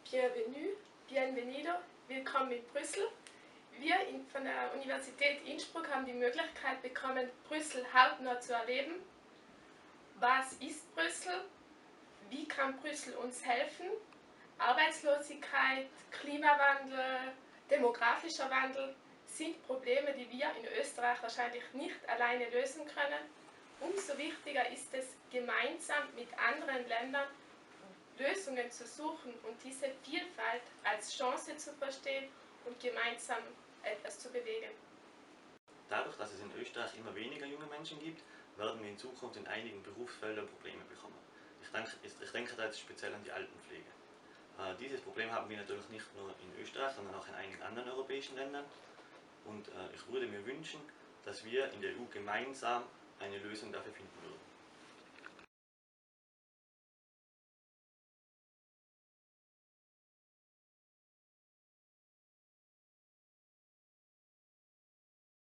Bienvenue, bienvenido, willkommen in Brüssel. Wir von der Universität Innsbruck haben die Möglichkeit bekommen, Brüssel hautnah zu erleben. Was ist Brüssel? Wie kann Brüssel uns helfen? Arbeitslosigkeit, Klimawandel, demografischer Wandel sind Probleme, die wir in Österreich wahrscheinlich nicht alleine lösen können. Umso wichtiger ist es, gemeinsam mit anderen Ländern Lösungen zu suchen und diese Vielfalt als Chance zu verstehen und gemeinsam etwas zu bewegen. Dadurch, dass es in Österreich immer weniger junge Menschen gibt, werden wir in Zukunft in einigen Berufsfeldern Probleme bekommen. Ich denke da jetzt speziell an die Altenpflege. Dieses Problem haben wir natürlich nicht nur in Österreich, sondern auch in einigen anderen europäischen Ländern. Und ich würde mir wünschen, dass wir in der EU gemeinsam eine Lösung dafür finden würden.